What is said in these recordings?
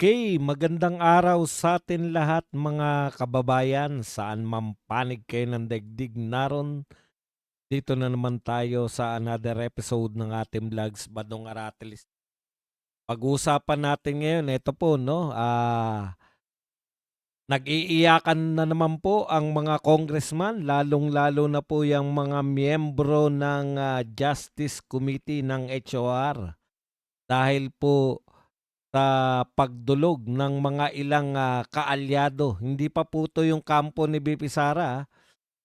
Okay, magandang araw sa atin lahat mga kababayan, saan man panig kayo ng daigdig naron. Dito na naman tayo sa another episode ng ating vlogs, Badong Aratilis. Pag-uusapan natin ngayon, ito po, no, nag-iiyakan na naman po ang mga congressman, lalong-lalo na po yung mga miyembro ng Justice Committee ng HOR. Dahil po sa pagdulog ng mga ilang kaalyado. Hindi pa po 'to yung kampo ni BP Sara,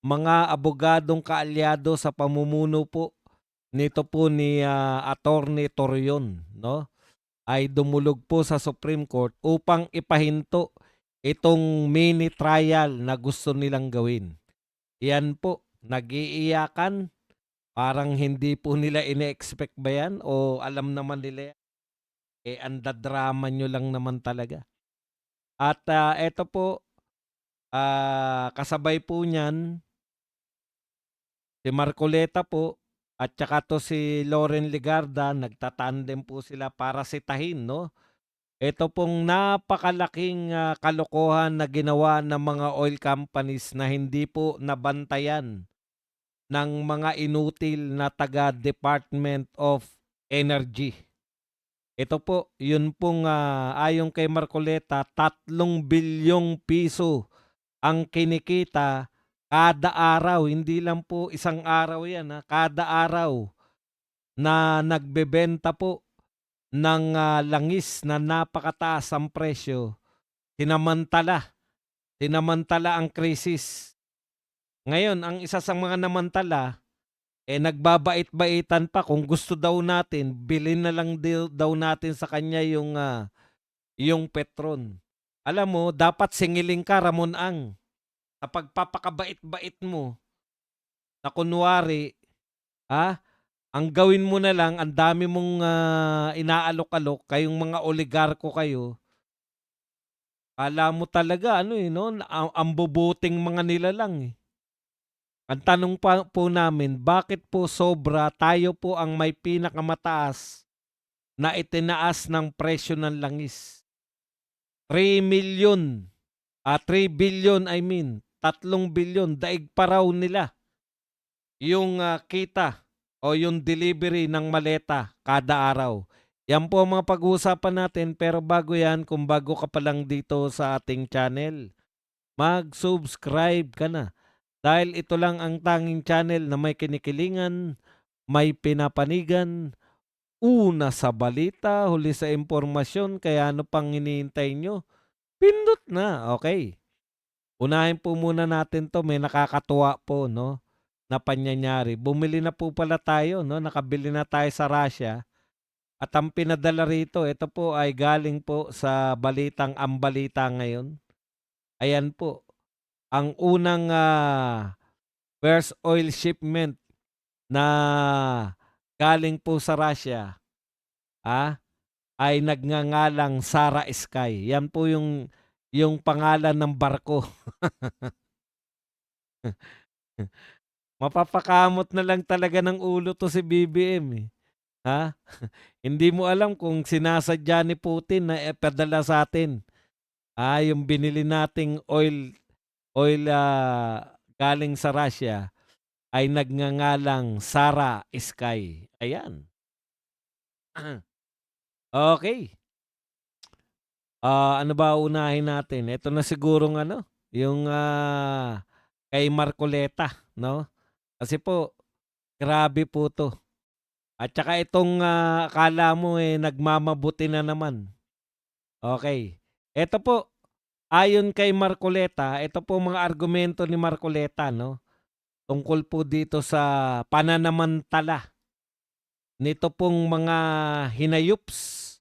mga abogadong kaalyado sa pamumuno po nito po ni Attorney Torion, 'no, ay dumulog po sa Supreme Court upang ipahinto itong mini trial na gusto nilang gawin. Iyan po, nag-iiyakan, parang hindi po nila ine-expect ba 'yan o alam naman nila 'yan, eh, ang dadrama niyo lang naman talaga. At eto po, kasabay po niyan si Marcoleta po at tsaka 'to si Loren Legarda, nagta-tandem po sila para sitahin, 'no, eto pong napakalaking kalokohan na ginawa ng mga oil companies na hindi po nabantayan ng mga inutil na taga Department of Energy. Ito po, yun pong ayon kay Marcoleta, 3 bilyong piso ang kinikita kada araw, hindi lang po isang araw 'yan, kada araw na nagbebenta po ng langis na napakataas ang presyo, sinamantala sinamantala ang krisis. Ngayon ang isa sa mga namantala, eh, nagbabait-baitan pa kung gusto daw natin bilhin na lang daw natin sa kanya yung Petron. Alam mo dapat singiling ka, Ramon Ang. Sa pagpapakabait-bait mo na kunwari, ah, ang gawin mo na lang ang dami mong, inaalok-alok, kayong mga oligarko kayo, akala mo talaga ano, eh, 'no, ang bubuting mga nilalang, eh. Ang tanong pa po namin, bakit po sobra tayo po ang may pinakamataas na itinaas ng presyo ng langis? 3,000,000, 3 billion I mean, 3 billion daig pa raw nila yung, kita o yung delivery ng maleta kada araw. Yan po ang mga pag-uusapan natin, pero bago yan, kung bago ka pa lang dito sa ating channel, mag-subscribe ka na. Dahil ito lang ang tanging channel na may kinikilingan, may pinapanigan, una sa balita, huli sa impormasyon, kaya ano pang hinihintay nyo? Pindot na, okay. Unahin po muna natin 'to, may nakakatuwa po, 'no, na pangyayari. Bumili na po pala tayo, 'no, nakabili na tayo sa Russia at ang pinadala rito, ito po ay galing po sa balitang Ang Balita Ngayon. Ayan po, ang unang, first oil shipment na galing po sa Russia, ah, ay nagngangalang Sara Sky. Yan po yung pangalan ng barko. Mapapakamot na lang talaga ng ulo 'to si BBM, eh, ha? Hindi mo alam kung sinasadya ni Putin na ipadala sa'tin, yung binili nating oil, galing sa Russia ay nagngangalang Sara Sky, ayan. Okey, ano ba unahin natin? Ito na sigurong ano, yung, kay Marcoleta, 'no? Kasi po grabe po 'to. At saka itong, akala mo, eh, nagmamabuti na naman. Okay. Eto po, ayon kay Marcoleta, ito po mga argumento ni Marcoleta, 'no, tungkol po dito sa pananamantala nito pong mga hinayups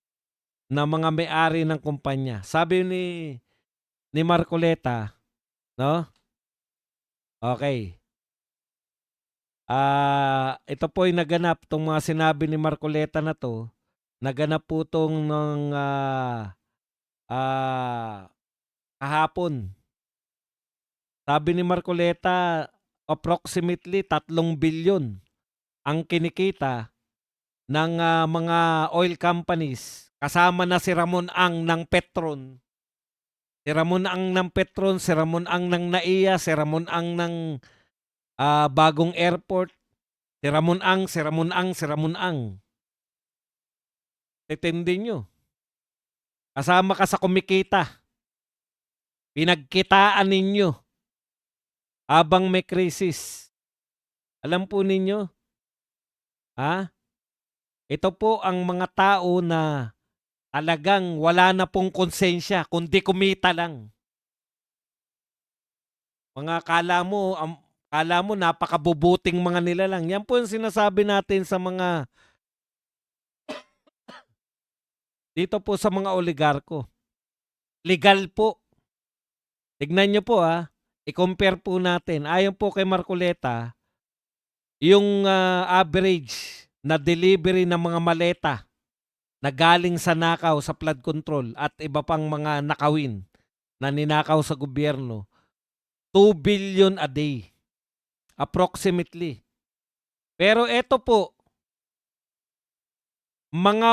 na mga may-ari ng kumpanya. Sabi ni Marcoleta, 'no, okay. Ito po ay naganap, 'tong mga sinabi ni Marcoleta na 'to, naganap po 'tong ng, ah, kahapon. Sabi ni Marcoleta, approximately 3 bilyon ang kinikita ng, mga oil companies kasama na si Ramon Ang ng Petron. Si Ramon Ang ng Petron, si Ramon Ang ng NAIA, si Ramon Ang ng Bagong Airport, si Ramon Ang, si Ramon Ang, si Ramon Ang. Titindi nyo. Kasama ka sa kumikita. Pinagkitaan ninyo habang may krisis. Alam po ninyo, ito po ang mga tao na talagang wala na pong konsensya, kundi kumita lang. Mga kala mo napakabubuting mga nila lang. Yan po yung sinasabi natin sa mga dito po sa mga oligarko. Legal po. Tignan nyo po i-compare po natin. Ayon po kay Marcoleta, yung average na delivery ng mga maleta na galing sa nakaw sa flood control at iba pang mga nakawin na ninakaw sa gobyerno, 2 billion a day. Approximately. Pero eto po, mga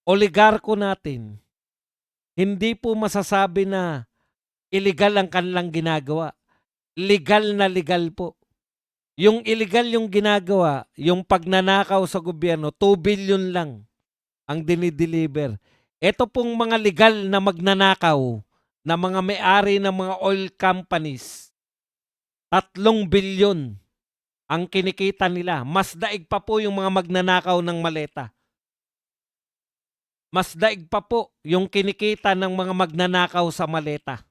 oligarko natin, hindi po masasabi na illegal ang kanilang ginagawa. Legal na legal po. Yung illegal yung ginagawa, yung pagnanakaw sa gobyerno, 2 billion lang ang dinideliver. Ito pong mga legal na magnanakaw na mga may-ari ng mga oil companies, 3 billion ang kinikita nila. Mas daig pa po yung mga magnanakaw ng maleta. Mas daig pa po yung kinikita ng mga magnanakaw sa maleta.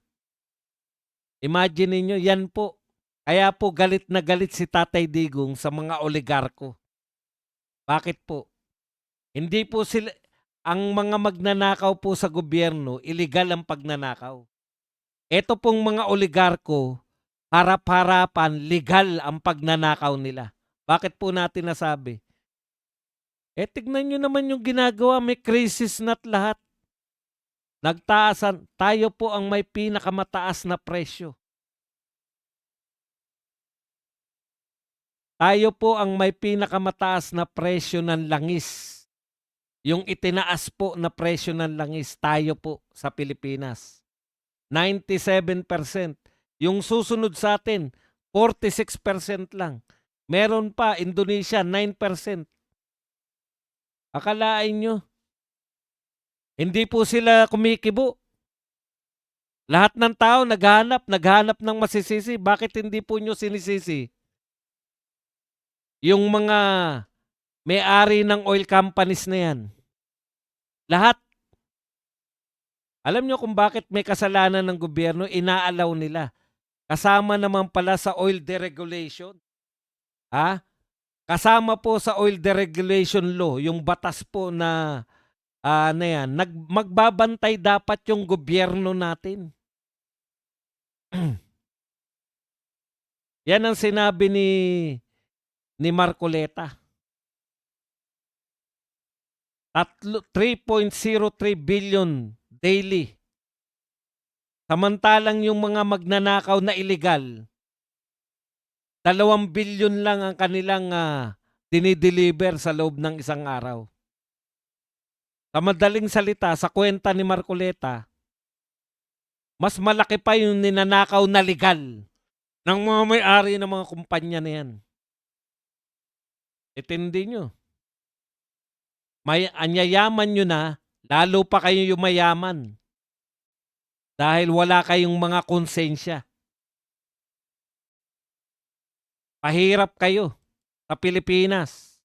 Imagine niyo, yan po. Kaya po galit na galit si Tatay Digong sa mga oligarko. Bakit po? Hindi po sila, ang mga magnanakaw po sa gobyerno, illegal ang pagnanakaw. Ito pong mga oligarko, harap-harapan, legal ang pagnanakaw nila. Bakit po natin nasabi? Tignan nyo naman yung ginagawa, may crisis na't lahat. Nagtaasan, tayo po ang may pinakamataas na presyo. Tayo po ang may pinakamataas na presyo ng langis. Yung itinaas po na presyo ng langis, tayo po sa Pilipinas. 97%. Yung susunod sa atin, 46% lang. Meron pa, Indonesia, 9%. Akalain nyo, hindi po sila kumikibo. Lahat ng tao naghahanap ng masisisi. Bakit hindi po nyo sinisisi? Yung mga may-ari ng oil companies na yan. Lahat. Alam nyo kung bakit may kasalanan ng gobyerno, inaalaw nila. Kasama naman pala sa oil deregulation. Kasama po sa oil deregulation law, yung batas po na yan, magbabantay dapat yung gobyerno natin. Yan ang sinabi ni Marcoleta. 3.03 billion daily. Samantalang yung mga magnanakaw na illegal, 2 billion lang ang kanilang dinideliver sa loob ng isang araw. Sa madaling salita, sa kwenta ni Marcoleta, mas malaki pa yung ninanakaw na legal ng mga may-ari ng mga kumpanya na yan. Itindi nyo. Anyayaman nyo na, lalo pa kayo yumayaman. Dahil wala kayong mga konsensya. Pahirap kayo sa Pilipinas.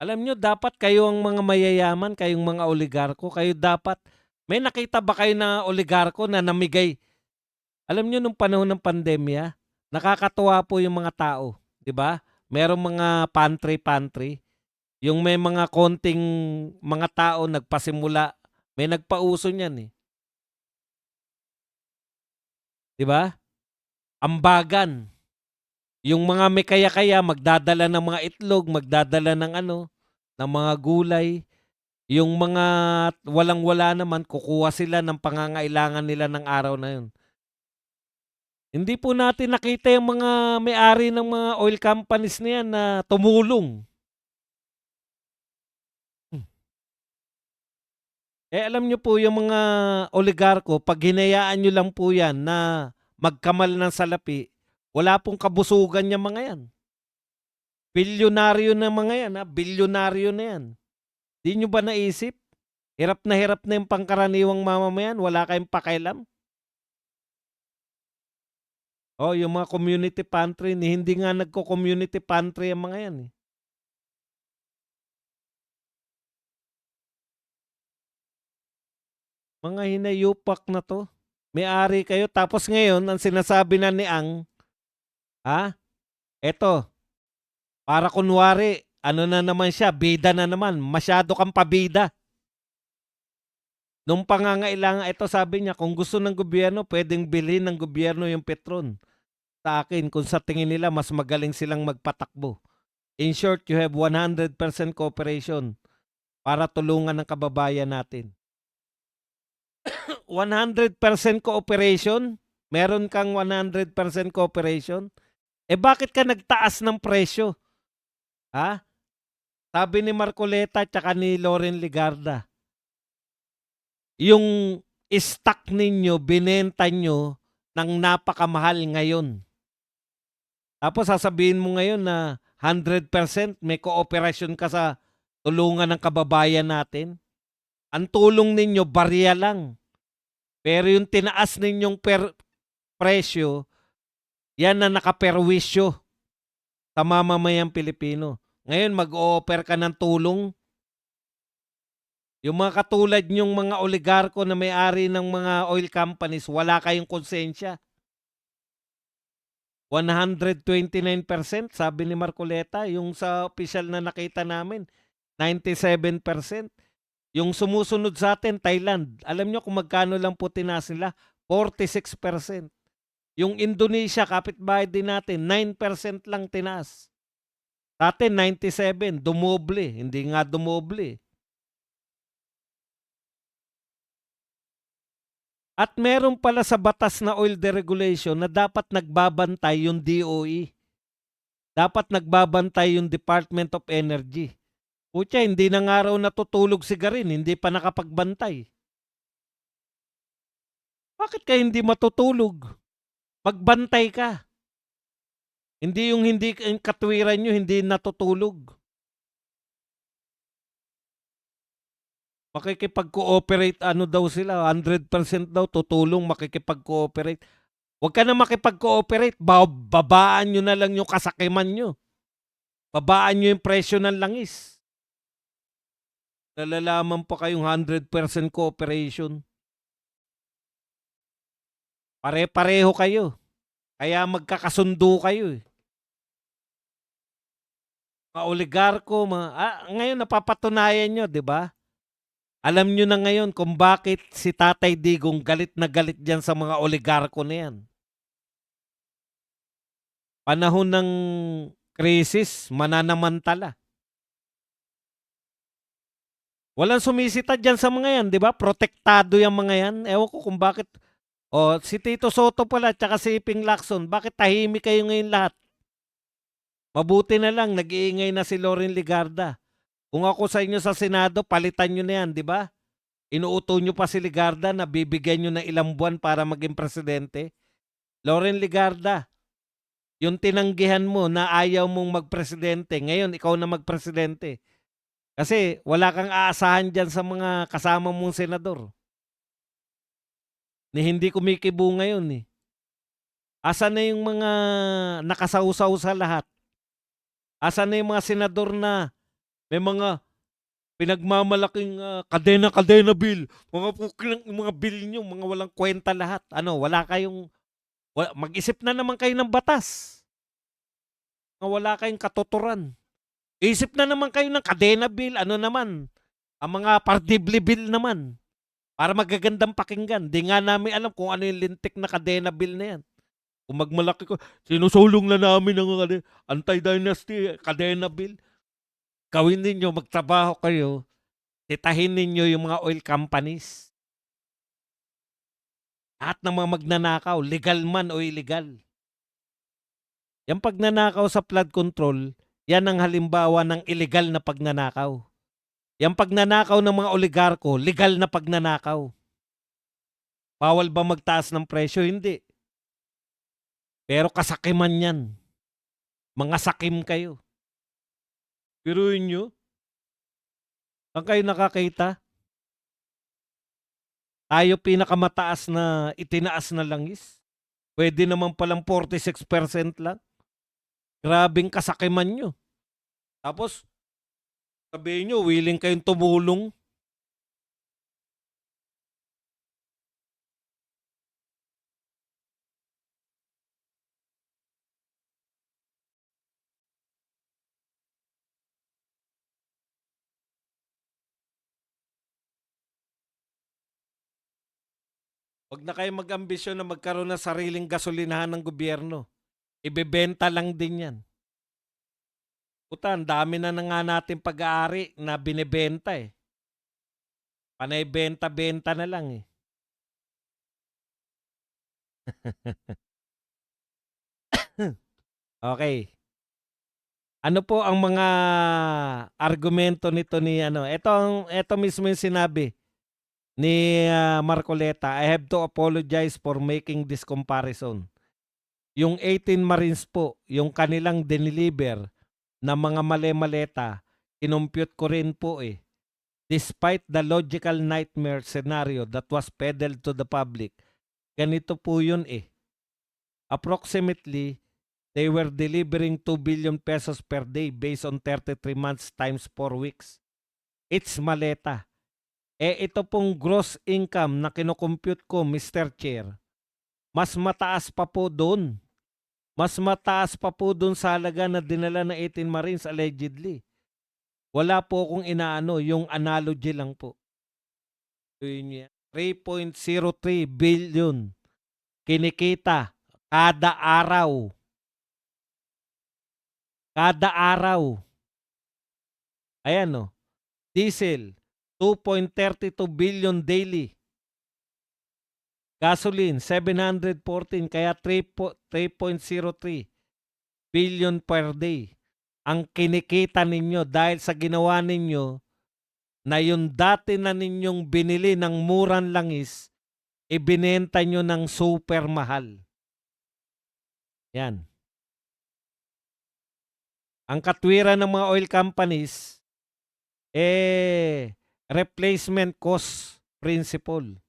Alam nyo, dapat kayo ang mga mayayaman, kayong mga oligarko, kayo dapat, may nakita ba kayo na oligarko na namigay? Alam nyo, nung panahon ng pandemya, nakakatuwa po yung mga tao, di ba? Merong mga pantry. Yung may mga konting mga tao nagpasimula, may nagpauso niyan eh. Di ba? Ambagan. Yung mga may kaya-kaya magdadala ng mga itlog, magdadala ng ng mga gulay. Yung mga walang-wala naman, kukuha sila ng pangangailangan nila ng araw na yun. Hindi po natin nakita yung mga may-ari ng mga oil companies na yan na tumulong. Alam niyo po yung mga oligarko 'pag hinayaan niyo lang po yan na magkamal ng salapi, wala pong kabusugan yang mga yan. Bilyonaryo na mga yan, bilyonaryo na yan. 'Di niyo ba naisip? Hirap na yung pangkaraniwang mamamayan, wala kayong pakialam. Yung mga community pantry hindi nga nagko-community pantry ang mga yan, eh. Mga hinayupak na 'to. May-ari kayo tapos ngayon ang sinasabi na ni Ang, eto, para kunwari ano na naman siya, bida na naman, masyado kang pabida. Nung pangangailangan ito sabi niya, kung gusto ng gobyerno puwedeng bilhin ng gobyerno yung Petron sa akin kung sa tingin nila mas magaling silang magpatakbo. In short, you have 100% cooperation para tulungan ang kababayan natin. 100% cooperation? Meron kang 100% cooperation? Bakit ka nagtaas ng presyo? Sabi ni Marcoleta tsaka ni Loren Legarda, yung stock ninyo binenta nyo ng napakamahal ngayon. Tapos sasabihin mo ngayon na 100% may kooperasyon ka sa tulungan ng kababayan natin. Ang tulong ninyo barya lang. Pero yung tinaas ninyong presyo, yan na nakaperwisyo sa mamamayang Pilipino. Ngayon mag-o-offer ka ng tulong. Yung mga katulad nyong mga oligarko na may-ari ng mga oil companies, wala kayong konsensya. 129% sabi ni Marcoleta, yung sa opisyal na nakita namin, 97%. Yung sumusunod sa atin, Thailand, alam nyo kung magkano lang po tinaas nila? 46%. Yung Indonesia, kapitbahay din natin, 9% lang tinaas. Sa atin, 97%, dumoble. Hindi nga dumoble. At meron pala sa batas na oil deregulation na dapat nagbabantay yung DOE. Dapat nagbabantay yung Department of Energy. Putya, hindi na nga raw natutulog si Garin, hindi pa nakapagbantay. Bakit ka hindi matutulog? Magbantay ka. Hindi yung katwiran nyo, hindi natutulog. Makikipag-cooperate, daw sila, 100% daw tutulong, makikipag-cooperate. Huwag ka na makipag-cooperate, babaan nyo na lang yung kasakiman nyo. Babaan nyo yung presyo ng langis. Nalalaman pa kayong 100% cooperation. Pare-pareho kayo. Kaya magkakasundo kayo, eh. Mga oligarko, ngayon napapatunayan nyo, di ba? Alam nyo na ngayon kung bakit si Tatay Digong galit na galit dyan sa mga oligarko na yan. Panahon ng krisis, mananamantala. Walang sumisita dyan sa mga yan, di ba? Protektado yung mga yan. Ewan ko kung bakit. Si Tito Soto pala, tsaka si Ping Lacson, bakit tahimik kayo ngayon lahat? Mabuti na lang, nag-iingay na si Loren Legarda. Kung ako sa inyo sa Senado, palitan nyo na yan, di ba? Inuuto nyo pa si Legarda na bibigyan nyo ng ilang buwan para maging presidente. Loren Legarda, yung tinanggihan mo na ayaw mong magpresidente, ngayon ikaw na magpresidente. Kasi wala kang aasahan dyan sa mga kasama mong senador. Ni hindi kumikibo ngayon, eh. Asan na yung mga nakasawsaw sa lahat? Asan na yung mga senador na may mga pinagmamalaking kadena bill? Mga bill nyo, mga walang kwenta lahat. Wala kayong, mag-isip na naman kayo ng batas. Wala kayong katuturan. Isip na naman kayo ng kadena bill. Ang mga partibli bill naman. Para magagandang pakinggan. Di nga namin alam kung ano yung lintik na kadena bill na yan. Kung magmalaki ko, sinusulong na namin ng anti-dynasty kadena bill. Gawin ninyo, magtrabaho kayo, titahin ninyo yung mga oil companies. At ng mga magnanakaw, legal man o illegal. Yung pagnanakaw sa flood control, yan ang halimbawa ng illegal na pagnanakaw. Yang pagnanakaw ng mga oligarko, legal na pagnanakaw. Bawal ba magtaas ng presyo? Hindi. Pero kasakiman yan. Mga sakim kayo. Biruin nyo, saan kayo nakakita? Tayo pinakamataas na itinaas na langis. Pwede naman palang 46% lang. Grabing kasakiman nyo. Tapos, sabihin nyo, willing kayong tumulong. Huwag na kayo mag-ambisyon na magkaroon ng sariling gasolinahan ng gobyerno. Ibebenta lang din yan. Puta, ang dami na nga natin pag-aari na binibenta eh. Panay benta-benta na lang eh. Okay. Ano po ang mga argumento nito ni ano? Ito mismo yung sinabi ni Marcoleta. I have to apologize for making this comparison. Yung 18 Marines po, yung kanilang dineliver na mga mali-maleta, kinumpute ko rin po eh. Despite the logical nightmare scenario that was peddled to the public, ganito po yun eh. Approximately, they were delivering 2 billion pesos per day based on 33 months times 4 weeks. It's maleta. Ito pong gross income na kinocompute ko, Mr. Chair, mas mataas pa po doon. Mas mataas pa po doon sa halaga na dinala ng 18 Marines allegedly. Wala po akong inaano, yung analogy lang po. 3.03 billion kinikita kada araw. Kada araw. Ayan o. Diesel, 2.32 billion daily. Gasoline, 714, kaya 3.03 billion per day. Ang kinikita ninyo dahil sa ginawa ninyo na yung dati na ninyong binili ng murang langis, ibinenta nyo ng super mahal. Yan. Ang katwiran ng mga oil companies, replacement cost principle.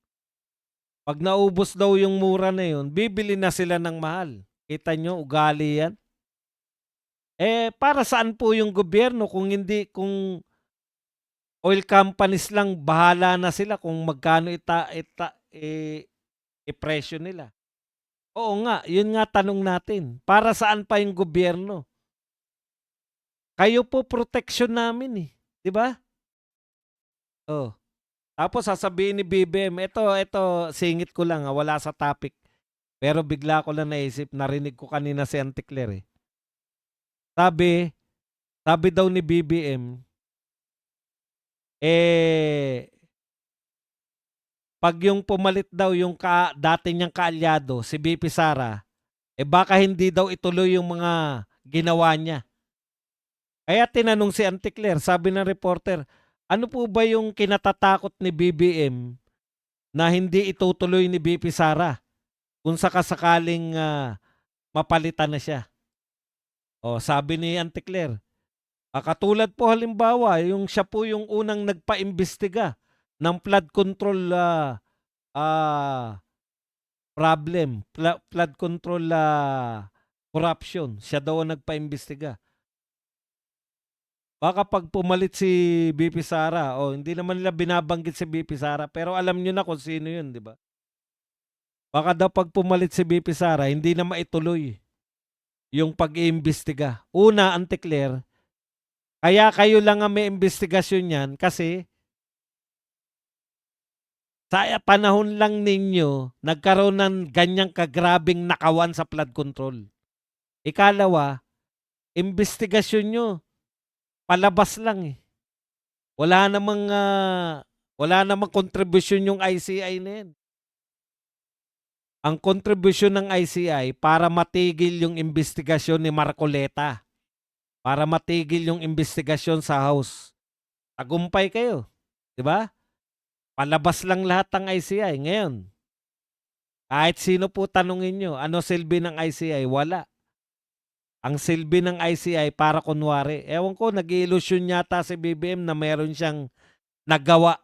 Pag naubos daw yung mura na yun, bibili na sila ng mahal. Kita nyo, ugali yan. Para saan po yung gobyerno kung hindi, kung oil companies lang, bahala na sila kung magkano i-presyo nila. Oo nga, yun nga tanong natin. Para saan pa yung gobyerno? Kayo po protection namin eh. Di ba? Oh. Tapos sasabihin ni BBM, ito, singit ko lang, wala sa topic. Pero bigla ko lang naisip, narinig ko kanina si Auntie Claire eh. Sabi daw ni BBM, pag yung pumalit daw yung dati niyang kaalyado, si BP Sara, baka hindi daw ituloy yung mga ginawa niya. Kaya tinanong si Auntie Claire, sabi ng reporter, ano po ba yung kinatatakot ni BBM na hindi itutuloy ni BP Sara kung sakasakaling mapalitan na siya? Sabi ni Auntie Claire, katulad po halimbawa, yung siya po yung unang nagpa-imbestiga ng flood control problem, flood control corruption. Siya daw ang nagpa-imbestiga. Baka pag pumalit si BP Sara, hindi naman nila binabanggit si BP Sara, pero alam nyo na kung sino yun, di ba? Baka daw pag pumalit si BP Sara, hindi na maituloy yung pag-iimbestiga. Una, Auntie Claire, kaya kayo lang ang may investigasyon yan kasi sa panahon lang ninyo, nagkaroon ng ganyang kagrabing nakawan sa flood control. Ikalawa, investigasyon nyo, palabas lang eh. Wala namang kontribusyon yung ICI na yan. Ang kontribusyon ng ICI para matigil yung investigasyon ni Marcoleta. Para matigil yung investigasyon sa House. Tagumpay kayo, 'di ba? Palabas lang lahat ng ICI. Ngayon, kahit sino po tanungin niyo, ano silbi ng ICI? Wala. Ang silbi ng ICI para kunwari. Ewan ko, nag-iilusyon yata si BBM na meron siyang nagawa.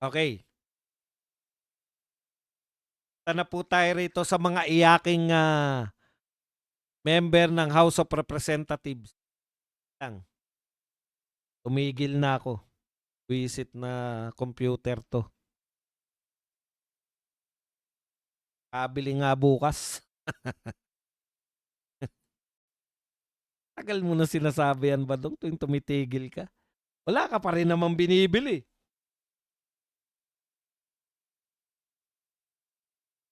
Okay. Punta na po tayo rito sa mga iyaking member ng House of Representatives. Lang. Tumigil na ako. Visit na computer to. Kabili nga bukas. Tagal mo na sinasabi yan ba dong tuwing tumitigil ka? Wala ka pa rin naman binibili.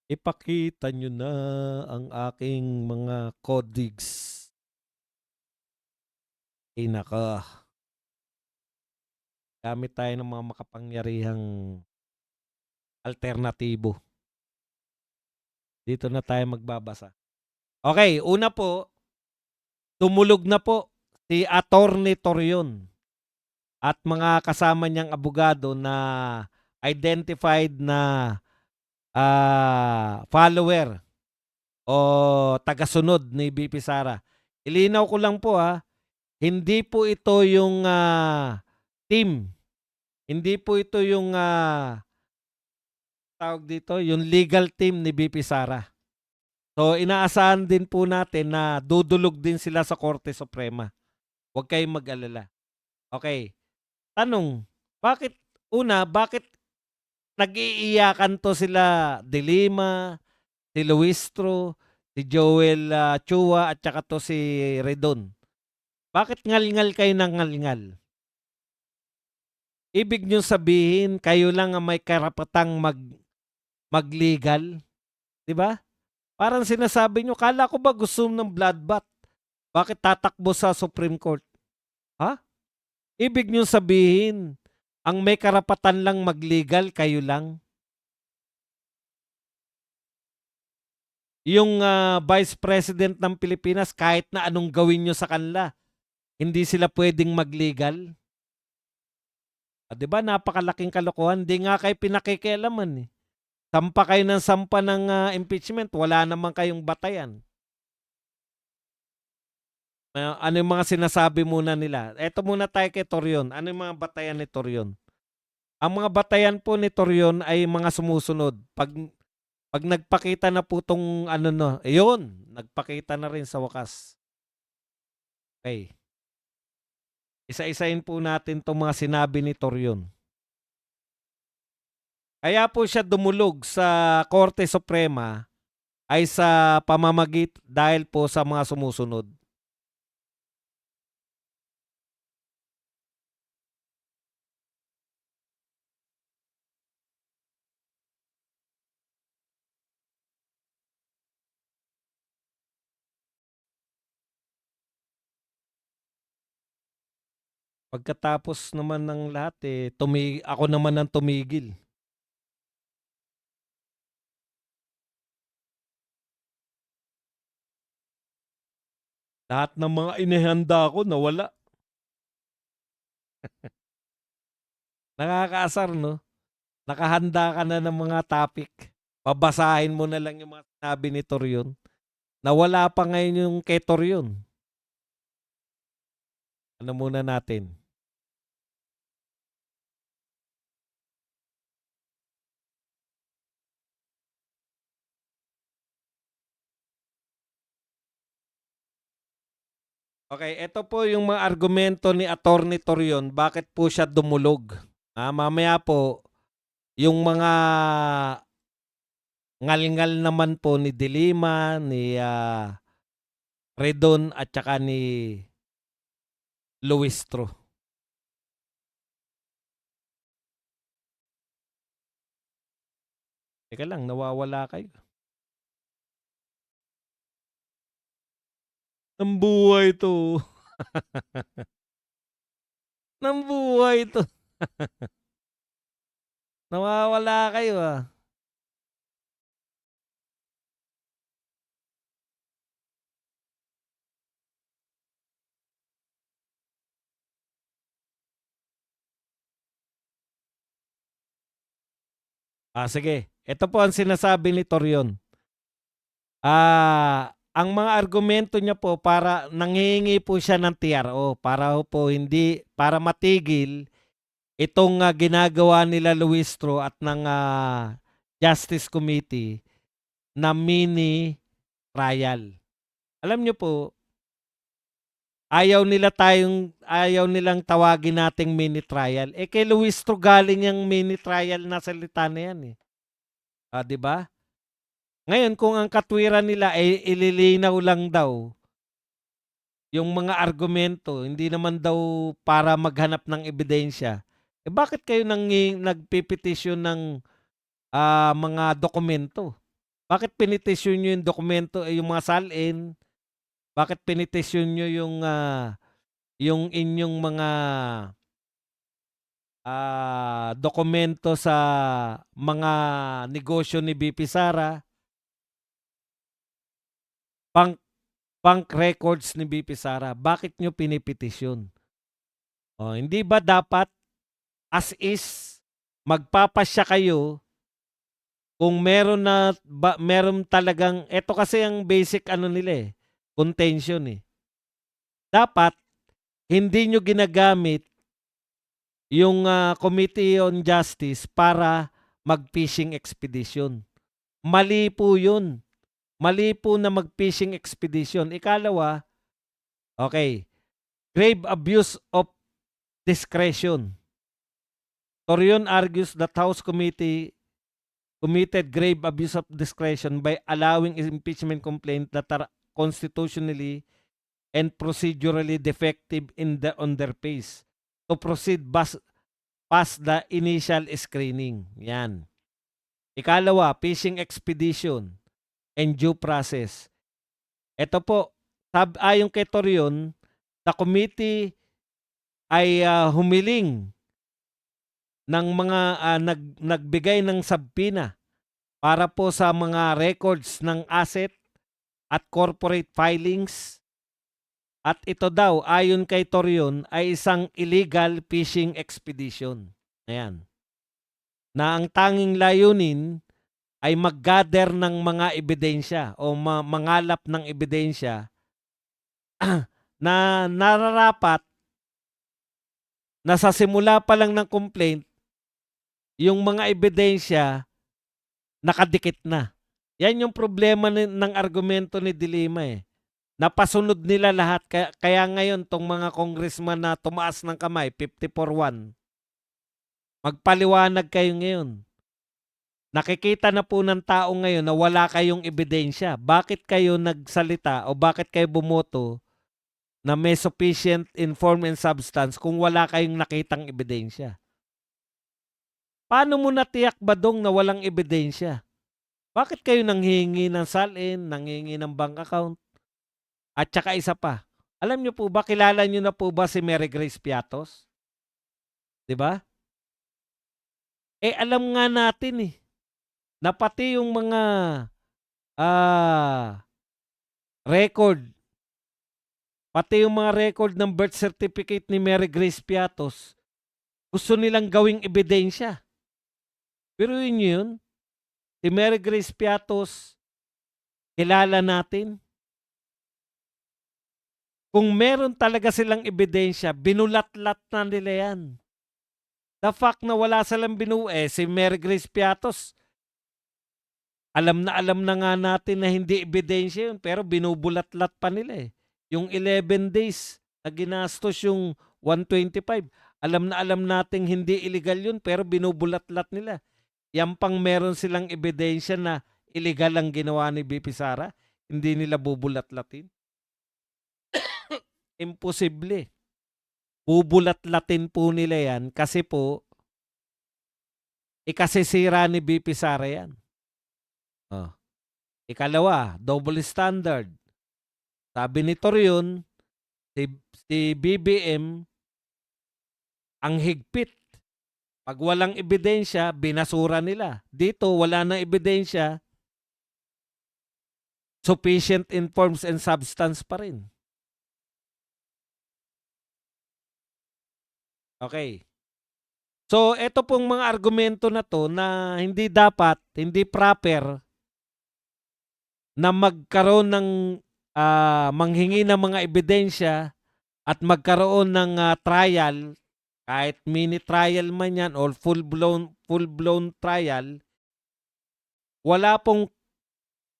Ipakita nyo na ang aking mga codigs. Ay naka. Gamit tayo ng mga makapangyarihang alternatibo. Dito na tayo magbabasa. Okay, una po, tumulog na po si Attorney Torion at mga kasama niyang abogado na identified na follower o tagasunod ni BP Sara. Ilinaw ko lang po hindi po ito yung team. Hindi po ito yung tawag dito, yung legal team ni BP Sara. So inaasahan din po natin na dudulog din sila sa Korte Suprema. Huwag kayong mag-alala. Okay. Tanong, bakit bakit nag-iiyakan to sila De Lima, si Luistro, si Joel Chua at saka to si Redon? Bakit ngal-ngal kayo ng ngal-ngal? Ibig nyo sabihin, kayo lang ang may karapatang mag-legal? Diba? Parang sinasabi nyo, kala ko ba gusto ng bloodbath? Bakit tatakbo sa Supreme Court? Ha? Ibig nyo sabihin, ang may karapatan lang mag-legal, kayo lang? Yung Vice President ng Pilipinas, kahit na anong gawin nyo sa kanila, hindi sila pwedeng mag-legal? Diba, napakalaking kalokohan. Hindi nga kayo pinakikialaman eh. Sampa kayo ng sampa ng impeachment, wala naman kayong batayan. Ano yung mga sinasabi muna nila? Eto muna tayo kay Torion. Ano yung mga batayan ni Torion? Ang mga batayan po ni Torion ay mga sumusunod. Pag nagpakita na po tong ayun, nagpakita na rin sa wakas. Okay. Isa-isain po natin itong mga sinabi ni Torion. Kaya po siya dumulog sa Korte Suprema ay sa pamamagit dahil po sa mga sumusunod. Pagkatapos naman ng lahat ako naman ang tumigil. Lahat ng mga inihanda ko nawala. Nakakaasar, no? Nakahanda ka na ng mga topic. Babasahin mo na lang yung mga sinabi ni Torion. Nawala pa ngayon yung kay Torion. Ano muna natin? Okay, ito po yung mga argumento ni Attorney Torion. Bakit po siya dumulog? Mamaya po, yung mga ngal-ngal naman po ni De Lima, ni Redon at saka ni Luistro. Teka lang, nawawala kayo. Ang buhay to. Ng buhay to. Nawawala kayo Sige. Ito po ang sinasabi ni Torion. Ang mga argumento niya po para nanghihingi po siya ng TRO para po hindi para matigil itong ginagawa nila Luistro at ng Justice Committee na mini trial. Alam niyo po, ayaw nilang tawagin nating mini trial. Kay Luistro galing yung mini trial na salita na yan eh. 'Di ba? Ngayon kung ang katwiran nila ay ililinaw lang daw yung mga argumento, hindi naman daw para maghanap ng ebidensya. Bakit kayo nagpepetisyon ng mga dokumento? Bakit pinitisyon niyo yung dokumento yung mga salin? Bakit pinitisyon niyo yung inyong mga dokumento sa mga negosyo ni BP Sara? Bank records ni BP Sara. Bakit niyo pinipetisyon? Hindi ba dapat as is magpapasya kayo kung meron talagang eto kasi ang basic nila contention Dapat hindi niyo ginagamit yung Committee on Justice para mag-fishing expedition. Mali po 'yun. Mali po na mag-fishing expedition. Ikalawa, okay, grave abuse of discretion. Torion argues that House Committee committed grave abuse of discretion by allowing impeachment complaints that are constitutionally and procedurally defective on their face to proceed past the initial screening. Yan. Ikalawa, fishing expedition and due process. Ito po, ayon kay Torion, the committee ay humiling ng mga nagbigay ng subpoena para po sa mga records ng asset at corporate filings. At ito daw, ayon kay Torion, ay isang illegal fishing expedition. Ayan. Na ang tanging layunin ay mag-gather ng mga ebidensya o mangalap ng ebidensya na nararapat na sa simula pa lang ng complaint, yung mga ebidensya nakadikit na. Yan yung problema ng argumento ni De Lima Napasunod nila lahat. Kaya ngayon tong mga congressman na tumaas ng kamay, 54-1, magpaliwanag kayo ngayon. Nakikita na po ng tao ngayon na wala kayong ebidensya. Bakit kayo nagsalita o bakit kayo bumoto na may sufficient in form and substance kung wala kayong nakitang ebidensya? Paano mo natiyak ba dong na walang ebidensya? Bakit kayo nanghihingi ng salin, nanghihingi ng bank account? At saka isa pa, alam niyo po ba, kilala niyo na po ba si Mary Grace Piatos? 'Di ba? Alam nga natin na pati yung mga record, pati yung mga record ng birth certificate ni Mary Grace Piatos, gusto nilang gawing ebidensya. Pero yun, si Mary Grace Piatos, kilala natin. Kung meron talaga silang ebidensya, binulat-lat na nila yan. The fact na wala silang si Mary Grace Piatos, alam na nga natin na hindi ebidensya yun, pero binubulat-lat pa nila Yung 11 days na ginastos yung 125, alam nating hindi illegal yun, pero binubulat-lat nila. Yan pang meron silang ebidensya na illegal ang ginawa ni BP Sara, hindi nila bubulat-latin. Imposible. Bubulat-latin po nila yan kasi po ikasisira ni BP Sara yan. Ikalawa, double standard. Sabi ni Torion, si BBM ang higpit. Pag walang ebidensya, binasura nila. Dito, wala na ebidensya, sufficient in forms and substance pa rin. Okay. So, eto pong mga argumento na 'to na hindi dapat, hindi proper na magkaroon ng, manghingi ng mga ebidensya at magkaroon ng, trial, kahit mini trial man 'yan or full-blown trial, wala pong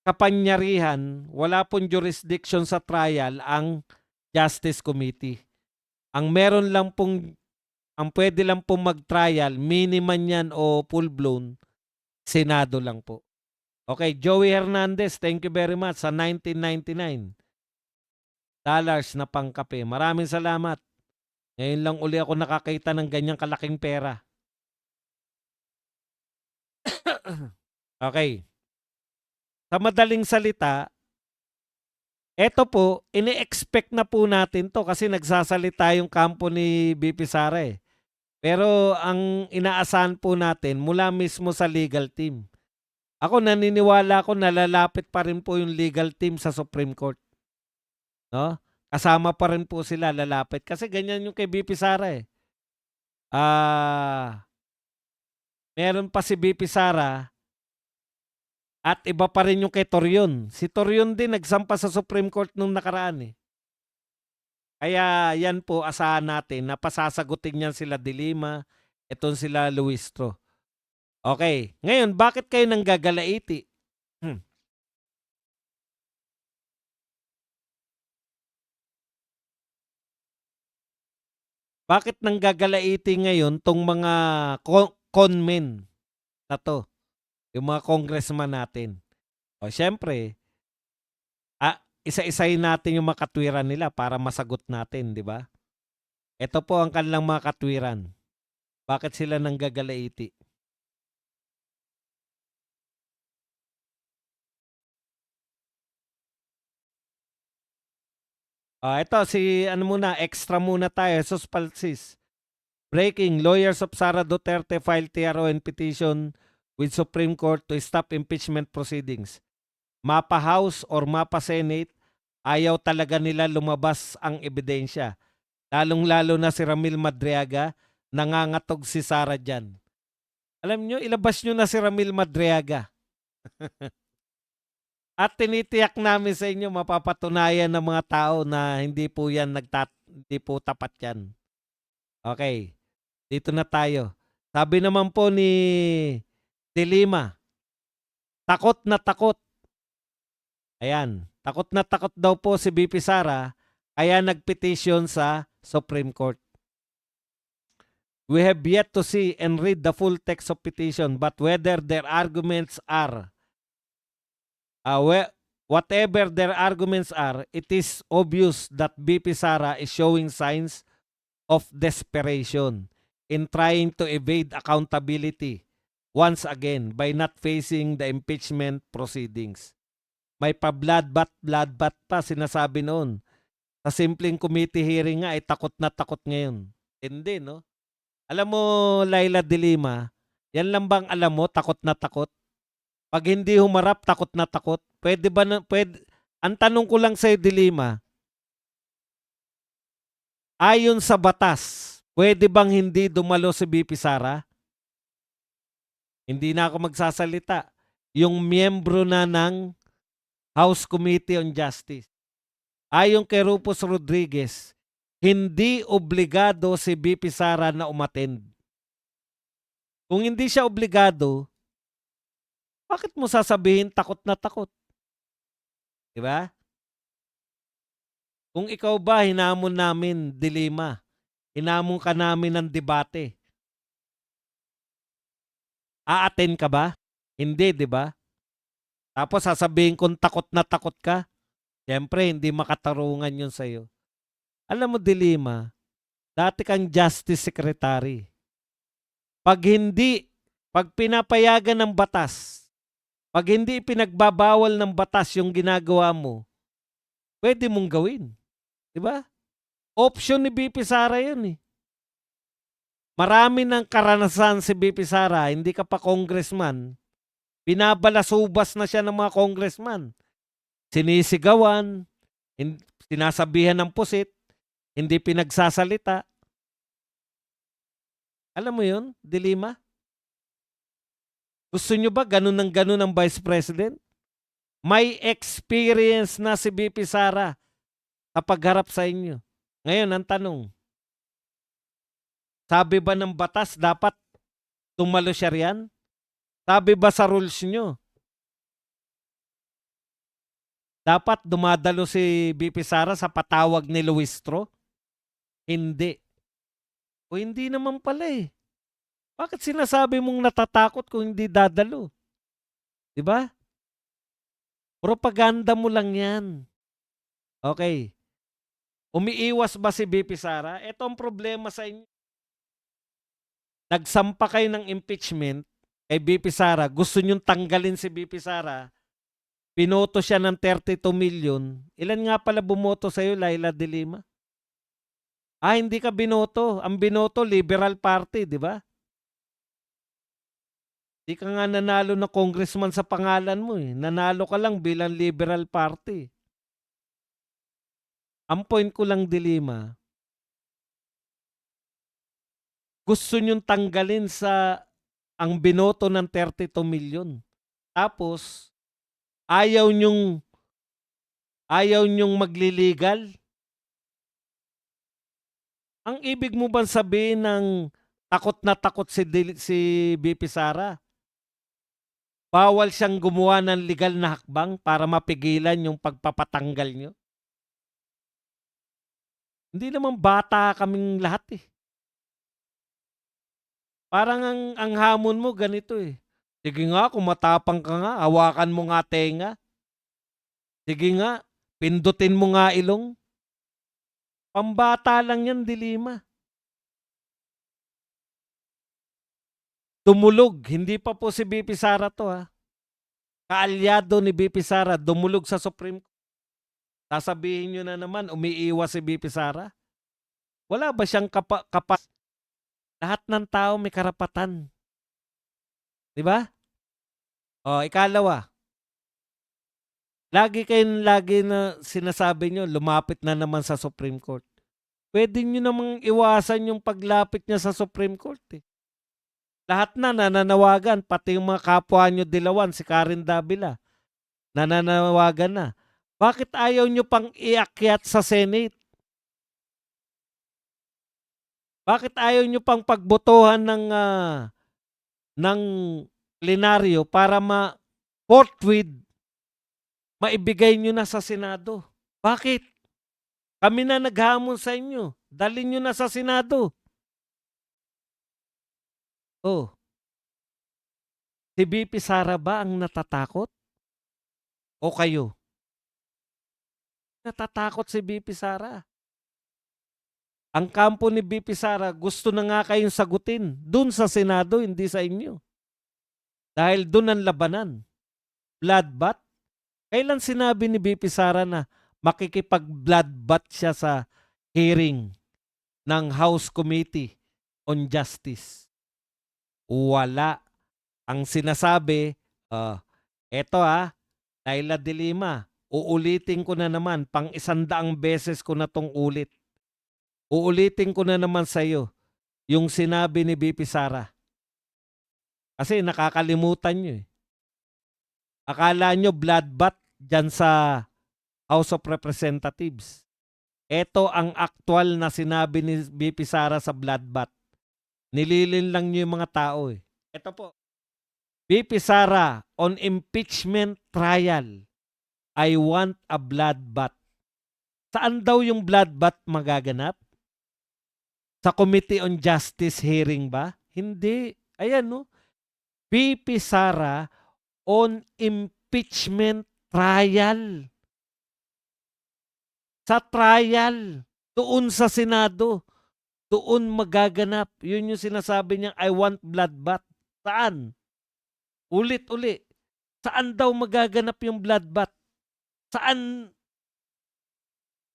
kapangyarihan, wala pong jurisdiction sa trial ang Justice Committee. Ang puwede lang pong mag-trial, mini man 'yan o full-blown, Senado lang po. Okay, Joey Hernandez, thank you very much sa $19.99 na pangkape. Maraming salamat. Ngayon lang uli ako nakakita ng ganyang kalaking pera. Okay. Sa madaling salita, eto po, ini-expect na po natin 'to kasi nagsasalita yung kampo ni VP Sara, eh. Pero ang inaasahan po natin mula mismo sa legal team. Ako naniniwala ako na lalapit pa rin po yung legal team sa Supreme Court, 'no? Kasama pa rin po sila lalapit kasi ganyan yung kay VP Sara, eh. Ah, meron pa si VP Sara at iba pa rin yung kay Torion. Si Torion din nagsampa sa Supreme Court nung nakaraan, eh. Kaya yan po asahan natin na pasasagutin niyan sila De Lima, etong sila Luistro. Okay, ngayon bakit kayo nanggagalaiti? Bakit nanggagalaiti ngayon 'tong mga conmen na 'to, yung mga congressman natin? O siyempre, isa-isahin natin yung mga katwiran nila para masagot natin, 'di ba? Ito po ang kanilang mga katwiran. Bakit sila nanggagalaiti? Ito si ano muna, extra muna tayo, Jesus Palsis. Breaking, lawyers of Sara Duterte filed TRO petition with Supreme Court to stop impeachment proceedings. Mapa House or Mapa Senate, ayaw talaga nila lumabas ang ebidensya. Lalong-lalo na si Ramil Madriaga, nangangatog si Sara dyan. Alam nyo, ilabas nyo na si Ramil Madriaga. At tinitiyak namin sa inyo, mapapatunayan ng mga tao na hindi po yan hindi po tapat yan. Okay, dito na tayo. Sabi naman po ni De Lima, takot na takot. Ayan, takot na takot daw po si VP Sara, kaya nagpetisyon sa Supreme Court. We have yet to see and read the full text of petition, but whether their arguments are whatever their arguments are, it is obvious that VP Sara is showing signs of desperation in trying to evade accountability once again by not facing the impeachment proceedings. May pa-bloodbath pa sinasabi noon. Sa simpleng committee hearing nga ay takot na takot ngayon. Hindi, no? Alam mo, Laila De Lima, yan lang bang alam mo, takot na takot? Pag hindi humarap, takot na takot. Pwede ba na, ang tanong ko lang sa'yo, De Lima, ayon sa batas, pwede bang hindi dumalo si VP Sara? Hindi na ako magsasalita. Yung miyembro na ng House Committee on Justice. Ayon kay Rufus Rodriguez, hindi obligado si VP Sara na umattend. Kung hindi siya obligado, bakit mo sasabihin takot na takot? Diba? Kung ikaw ba, hinamon namin, De Lima, hinamon ka namin ng debate, a-attend ka ba? Hindi, di ba? Tapos sasabihin kung takot na takot ka, siyempre hindi makatarungan yun sa'yo. Alam mo, De Lima, dati kang Justice Secretary. Pag pinapayagan ng batas, pag hindi pinagbabawal ng batas yung ginagawa mo, pwede mong gawin. Diba? Option ni VP Sara yun, eh. Marami ng karanasan si VP Sara, hindi ka pa congressman, binabalasubas na siya ng mga congressman. Sinisigawan, sinasabihan ng pusit, hindi pinagsasalita. Alam mo yun, Dilima? Gusto nyo ba ganun ng ganun ang Vice President? May experience na si VP Sara sa pagharap sa inyo. Ngayon, ang tanong, sabi ba ng batas dapat tumalo siya riyan? Sabi ba sa rules nyo, dapat dumadalo si VP Sara sa patawag ni Luistro? Hindi. O hindi naman pala eh. Bakit sinasabi mong natatakot kung hindi dadalo? 'Di ba? Propaganda mo lang yan. Okay. Umiiwas ba si VP Sara? Ito ang problema sa inyo. Nagsampa kayo ng impeachment kay VP Sara. Gusto nyong tanggalin si VP Sara. Pinoto siya ng 32 million. Ilan nga pala bumoto sa'yo, Laila de Lima? Hindi ka binoto. Ang binoto, Liberal Party, di ba? Di ka nga nanalo na congressman sa pangalan mo eh. Nanalo ka lang bilang Liberal Party. Ang point ko lang, de Lima, gusto nyong tanggalin sa ang binoto ng 32 million. Tapos, ayaw nyong magliligal. Ang ibig mo bang sabihin ng takot na takot si VP Sara? Bawal siyang gumawa ng legal na hakbang para mapigilan yung pagpapatanggal nyo? Hindi naman bata kaming lahat eh. Parang ang hamon mo ganito eh. Sige nga, kung matapang ka nga, hawakan mo nga tenga. Sige nga, pindutin mo nga ilong. Pambata lang yan, Dilima. Dumulog, hindi pa po si VP Sara to ha. Kaalyado ni VP Sara, dumulog sa Supreme Court. Sasabihin nyo na naman, umiiwas si VP Sara. Wala ba siyang kapas? Lahat ng tao may karapatan. Di ba? Ikalawa. Lagi na sinasabi nyo, lumapit na naman sa Supreme Court. Pwede nyo namang iwasan yung paglapit niya sa Supreme Court eh. Lahat na nananawagan, pati yung mga kapwa nyo dilawan, si Karen Davila, nananawagan na. Bakit ayaw nyo pang iakyat sa Senate? Bakit ayaw nyo pang pagbotohan ng plenaryo para forthwith maibigay nyo na sa Senado? Bakit? Kami na naghamon sa inyo. Dalhin nyo na sa Senado. Si VP Sara ba ang natatakot? O kayo? Natatakot si VP Sara. Ang kampo ni VP Sara, gusto na nga kayong sagutin dun sa Senado, hindi sa inyo. Dahil dun ang labanan. Bloodbath. Kailan sinabi ni VP Sara na makikipag-bloodbath siya sa hearing ng House Committee on Justice? Wala. Ang sinasabi, eto Laila de Lima, uulitin ko na naman, pang 100 beses ko na tong ulit. Uulitin ko na naman sa iyo yung sinabi ni VP Sara. Kasi nakakalimutan nyo eh. Akala nyo bloodbath dyan sa House of Representatives. Ito ang aktual na sinabi ni VP Sara sa bloodbath. Nililin lang nyo yung mga tao eh. Ito po. VP Sara, on impeachment trial, I want a bloodbath. Saan daw yung bloodbath magaganap? Sa Committee on Justice hearing ba? Hindi. Ayan no. VP Sara on impeachment trial. Sa trial. Doon sa Senado. Doon magaganap. Yun yung sinasabi niya, I want bloodbath. Saan? Ulit-uli. Saan daw magaganap yung bloodbath? Saan?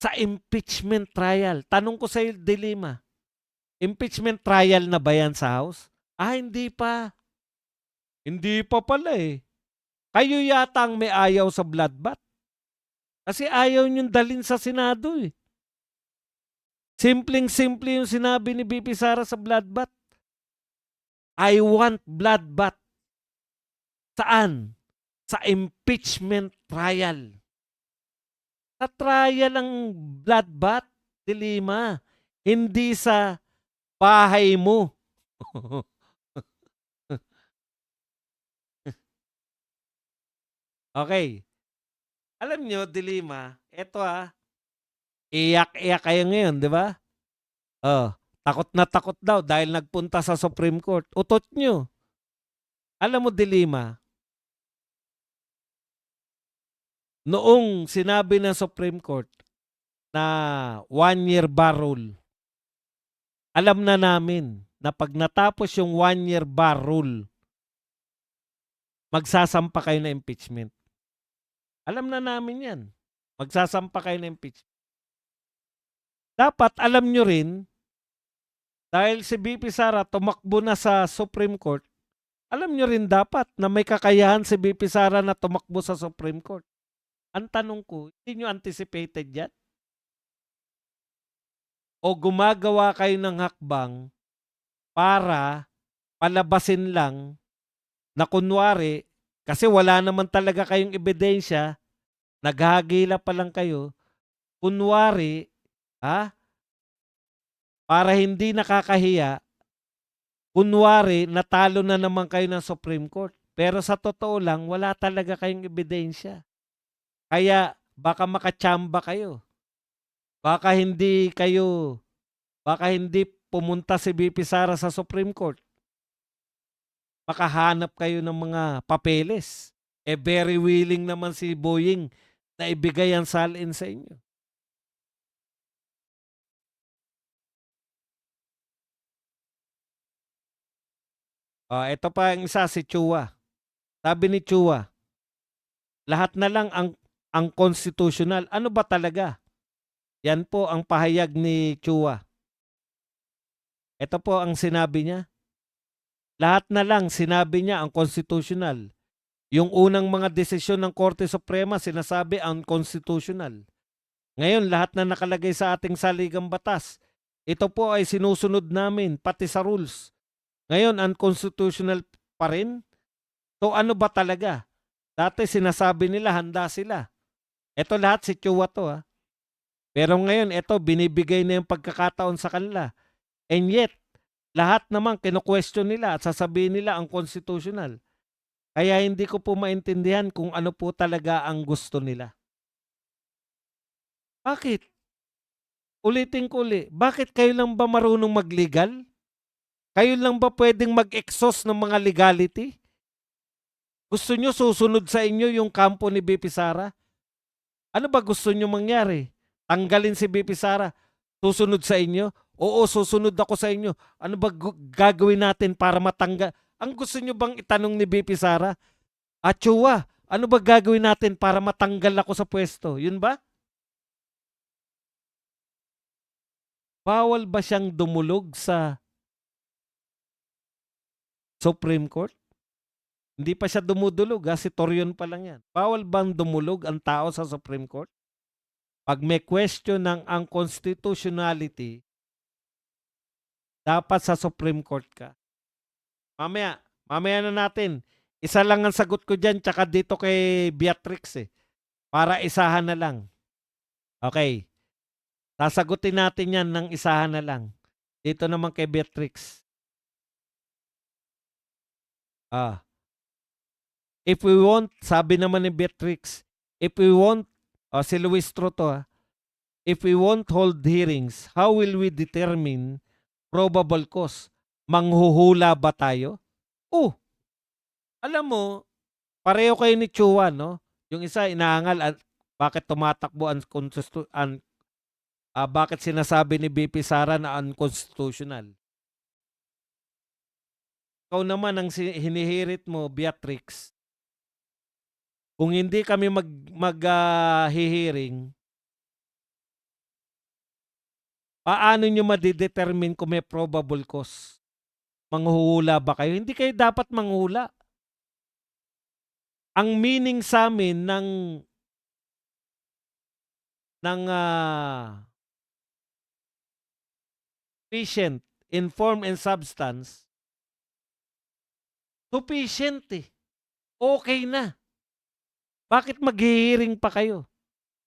Sa impeachment trial. Tanong ko sa iyo, de Lima. Impeachment trial na ba yan sa House? Hindi pa. Hindi pa pala eh. Kayo yata ang may ayaw sa bloodbath. Kasi ayaw niyong dalhin sa Senado eh. Simpleng-simple yung sinabi ni VP Sara sa bloodbath. I want bloodbath. Saan? Sa impeachment trial. Sa trial ang bloodbath, De Lima. Hindi sa bahay mo. Okay. Alam nyo, De Lima, eto iyak-iyak kayo ngayon, di ba? Oh, takot na takot daw dahil nagpunta sa Supreme Court. Utot nyo. Alam mo, De Lima, noong sinabi ng Supreme Court na 1-year bar rule, alam na namin na pag natapos yung 1-year bar rule, magsasampa kayo na impeachment. Alam na namin yan. Magsasampa kayo na impeachment. Dapat alam nyo rin, dahil si BP Sara tumakbo na sa Supreme Court, alam nyo rin dapat na may kakayahan si BP Sara na tumakbo sa Supreme Court. Ang tanong ko, hindi nyo anticipated yan? O gumagawa kayo ng hakbang para palabasin lang na kunwari, kasi wala naman talaga kayong ebidensya, naghahagila pa lang kayo, kunwari, para hindi nakakahiya, kunwari, natalo na naman kayo ng Supreme Court. Pero sa totoo lang, wala talaga kayong ebidensya. Kaya baka makatsamba kayo. Baka hindi pumunta si BP Sara sa Supreme Court. Makahanap kayo ng mga papeles. Very willing naman si Boying na ibigay ang salin sa inyo. Ito pa ang isa, si Chua. Sabi ni Chua, lahat na lang ang constitutional. Ano ba talaga? Yan po ang pahayag ni Chua. Ito po ang sinabi niya. Lahat na lang sinabi niya ang constitutional. Yung unang mga desisyon ng Korte Suprema sinasabi unconstitutional. Ngayon, lahat na nakalagay sa ating saligang batas, ito po ay sinusunod namin, pati sa rules. Ngayon, unconstitutional pa rin? So ano ba talaga? Dati sinasabi nila, handa sila. Ito lahat si Chua to. Pero ngayon, ito, binibigay na yung pagkakataon sa kanila. And yet, lahat naman kino-question nila at sasabihin nila ang constitutional. Kaya hindi ko po maintindihan kung ano po talaga ang gusto nila. Bakit? Ulitin ko ulit. Bakit kayo lang ba marunong mag-legal? Kayo lang ba pwedeng mag-exhaust ng mga legality? Gusto nyo susunod sa inyo yung kampo ni BP Sara? Ano ba gusto nyo mangyari? Tanggalin si BP Sara? Susunod sa inyo? Oo, susunod ako sa inyo. Ano ba gagawin natin para matanggal? Ang gusto nyo bang itanong ni BP Sara? Chua, ano ba gagawin natin para matanggal ako sa pwesto? Yun ba? Bawal ba siyang dumulog sa Supreme Court? Hindi pa siya dumudulog, si Torion pa lang yan. Bawal bang dumulog ang tao sa Supreme Court? Pag may question ng unconstitutionality, dapat sa Supreme Court ka. Mamaya na natin. Isa lang ang sagot ko dyan, tsaka dito kay Beatrix Para isahan na lang. Okay. Sasagutin natin yan ng isahan na lang. Dito naman kay Beatrix. If we want, sabi naman ni Beatrix, if we want, si Luis Troto, if we won't hold hearings, how will we determine probable cause? Manghuhula ba tayo? Alam mo, pareho kayo ni Chua, no? Yung isa inaangal at bakit tumatakbo bakit sinasabi ni BP Sara na unconstitutional. Ikaw naman ang hinihirit mo, Beatrix. Kung hindi kami mag-hearing, paano nyo madidetermine kung may probable cause? Manghuhula ba kayo? Hindi kayo dapat manghula. Ang meaning sa amin ng patient in form and substance, Sufficient eh. Okay na. Bakit maghihiring pa kayo?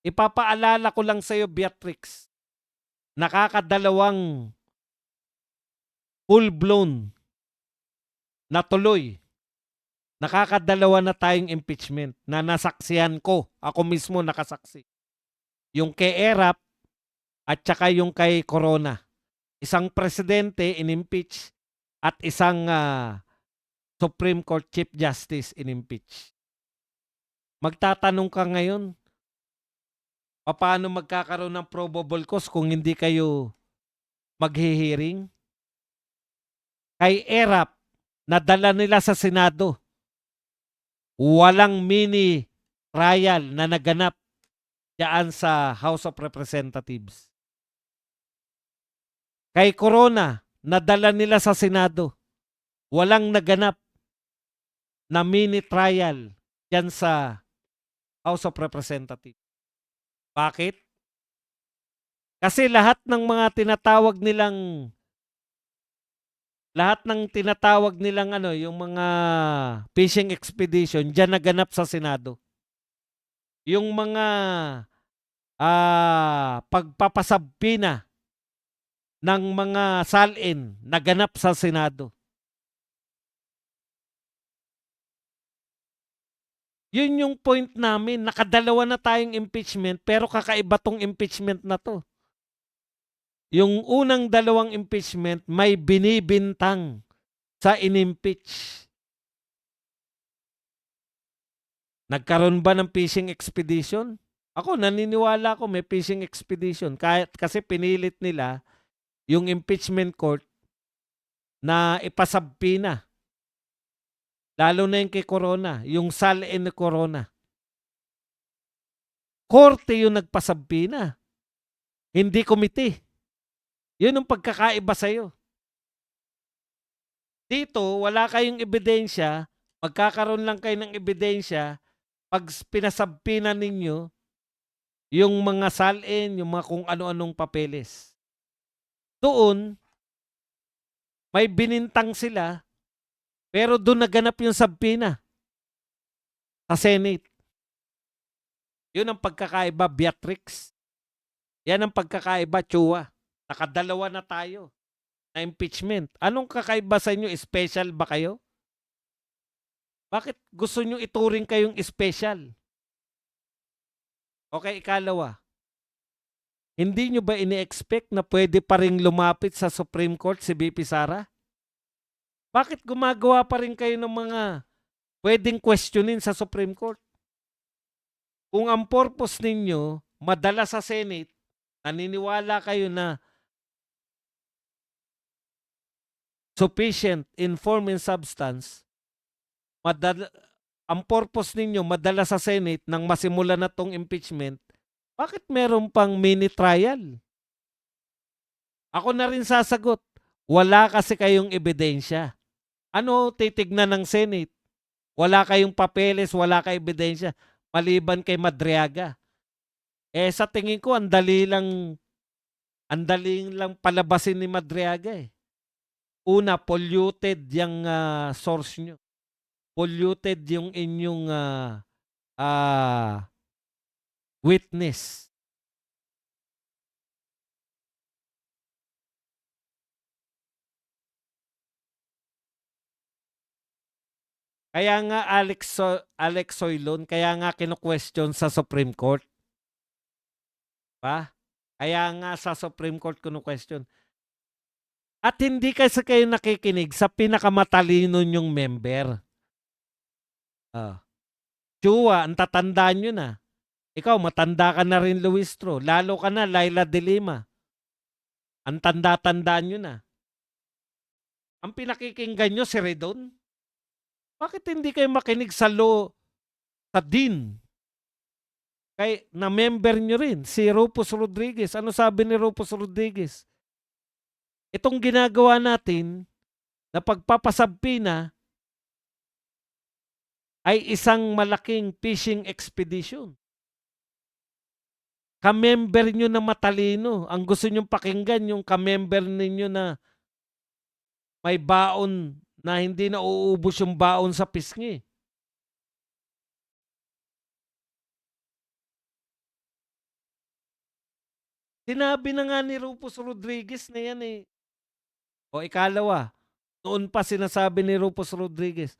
Ipapaalala ko lang sa'yo, Beatrix, nakakadalawang full-blown na tuloy. Nakakadalawa na tayong impeachment na nasaksihan ko. Ako mismo nakasaksi. Yung kay Erap at saka yung kay Corona. Isang presidente inimpeach at isang Supreme Court Chief Justice inimpeach. Magtatanong ka ngayon, paano magkakaroon ng probable cause kung hindi kayo maghihiring? Kay Erap, nadala nila sa Senado. Walang mini trial na naganap diyan sa House of Representatives. Kay Corona, nadala nila sa Senado. Walang naganap na mini trial diyan sa House of Representatives. Bakit? Kasi lahat ng tinatawag nilang yung mga fishing expedition diyan naganap sa Senado. Yung mga pagpapasabpina ng mga salin naganap sa Senado. Yun yung point namin. Nakadalawa na tayong impeachment pero kakaiba tong impeachment na to. Yung unang dalawang impeachment may binibintang sa inimpeach. Nagkaroon ba ng fishing expedition? Ako naniniwala ko may fishing expedition kasi pinilit nila yung impeachment court na ipasabpina. Lalo na yung kay Corona, yung salin ni Corona. Korte yung nagpasabpina. Hindi komite. Yun ang pagkakaiba sa'yo. Dito, wala kayong ebidensya, magkakaroon lang kayo ng ebidensya pag pinasabpina ninyo yung mga salin, yung mga kung ano-anong papeles. Doon, may binintang sila, pero doon naganap yung sabpina sa Senate. Yun ang pagkakaiba, Beatrix. Yan ang pagkakaiba, Chua. Nakadalawa na tayo na impeachment. Anong kakaiba sa inyo? Special ba kayo? Bakit gusto nyo ituring kayong special? Okay, ikalawa. Hindi nyo ba ini-expect na pwede pa rin lumapit sa Supreme Court si BP Sara? Bakit gumagawa pa rin kayo ng mga pwedeng questionin sa Supreme Court? Kung ang purpose ninyo, madala sa Senate, naniniwala kayo na sufficient in form and substance, ang purpose ninyo, madala sa Senate nang masimula na tong impeachment, bakit meron pang mini trial? Ako na rin sasagot, wala kasi kayong ebidensya. Ano titignan ng Senate? Wala kayong papeles, wala kayong ebidensya, maliban kay Madriaga. Sa tingin ko, ang dali lang palabasin ni Madriaga eh. Una, polluted yung source nyo. Polluted yung inyong witness. Kaya nga Alex Soilon, kaya nga kinu-question sa Supreme Court. Pa? Kaya nga sa Supreme Court kinu-question. At hindi kasi kayo nakikinig sa pinakamatalino nyong member. Chua, ang tatandaan nyo na. Ikaw, matanda ka na rin, Luistro. Lalo ka na, Laila de Lima. Ang tanda-tandaan nyo na. Ang pinakikinggan nyo, si Redon. Bakit hindi kayo makinig sa law, sa Dean? Na member nyo rin, si Rufus Rodriguez. Ano sabi ni Rufus Rodriguez? Itong ginagawa natin na pagpapasabpina ay isang malaking fishing expedition. Ka-member nyo na matalino. Ang gusto nyong pakinggan yung ka-member ninyo na may baon na hindi na uubos yung baon sa pisngi. Sinabi na nga ni Rufus Rodriguez na yan eh. O ikalawa, noon pa sinasabi ni Rufus Rodriguez,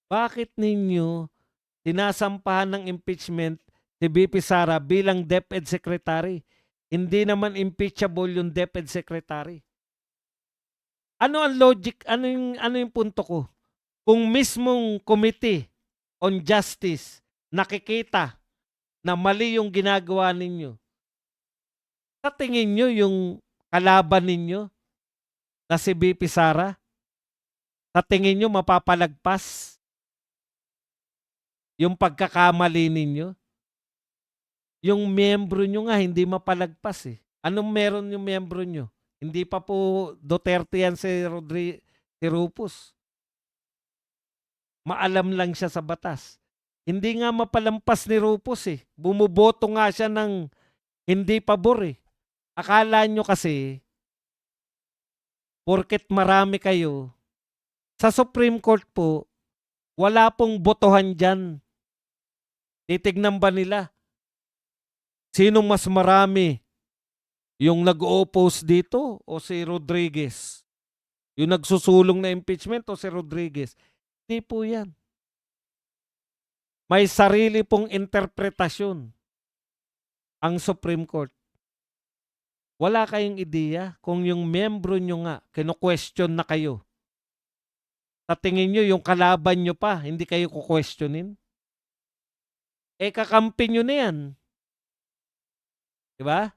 bakit ninyo sinasampahan ng impeachment si VP Sara bilang DepEd Secretary? Hindi naman impeachable yung DepEd Secretary. Ano ang logic? Ano yung punto ko? Kung mismong Committee on Justice nakikita na mali yung ginagawa ninyo, sa tingin nyo yung kalaban ninyo na si VP Sara, sa tingin nyo mapapalagpas yung pagkakamali ninyo? Yung miyembro nyo nga hindi mapalagpas eh. Anong meron yung miyembro nyo? Hindi pa po Duterte yan si Rufus. Maalam lang siya sa batas. Hindi nga mapalampas ni Rufus eh. Bumuboto nga siya ng hindi pabor eh. Akala nyo kasi, porket marami kayo, sa Supreme Court po, wala pong botohan dyan. Titignan ba nila? Sino mas marami? Yung nag-oppose dito o si Rodriguez? Yung nagsusulong na impeachment o si Rodriguez? Hindi po yan. May sarili pong interpretasyon ang Supreme Court. Wala kayong ideya kung yung membro nyo nga, kino-question na kayo. Sa tingin nyo, yung kalaban nyo pa, hindi kayo ku-questionin? Eh, kakampi nyo na yan. Diba?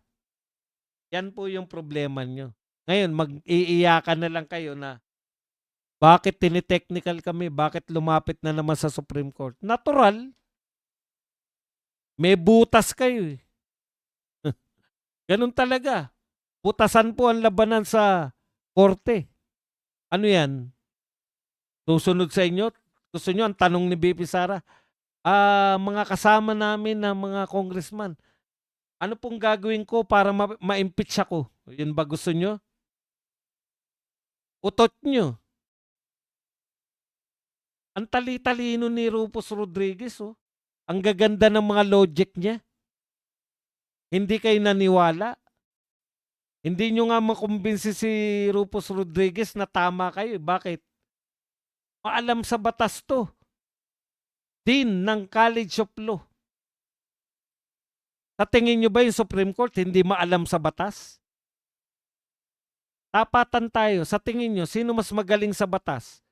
Yan po yung problema nyo. Ngayon, mag-iiyakan na lang kayo na bakit tinitechnical kami? Bakit lumapit na naman sa Supreme Court? Natural. May butas kayo eh. Ganun talaga. Butasan po ang labanan sa korte. Ano yan? Susunod sa inyo? Gusto nyo ang tanong ni BP Sara? Mga kasama namin na mga congressman, ano pong gagawin ko para ma-impeach ako? Yun ba gusto nyo? Utot nyo. Ang tali-talino ni Rufus Rodriguez, oh. Ang gaganda ng mga logic niya. Hindi kayo naniwala. Hindi nyo nga makumbinsi si Rufus Rodriguez na tama kayo. Bakit? Maalam sa batas to. Dean ng College of Law. Sa tingin nyo ba yung Supreme Court hindi maalam sa batas? Tapatan tayo. Sa tingin nyo, sino mas magaling sa batas?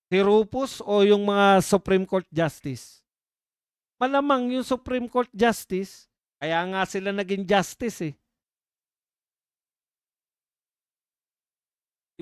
Si Rufus o yung mga Supreme Court Justice? Malamang yung Supreme Court Justice, kaya nga sila naging justice eh.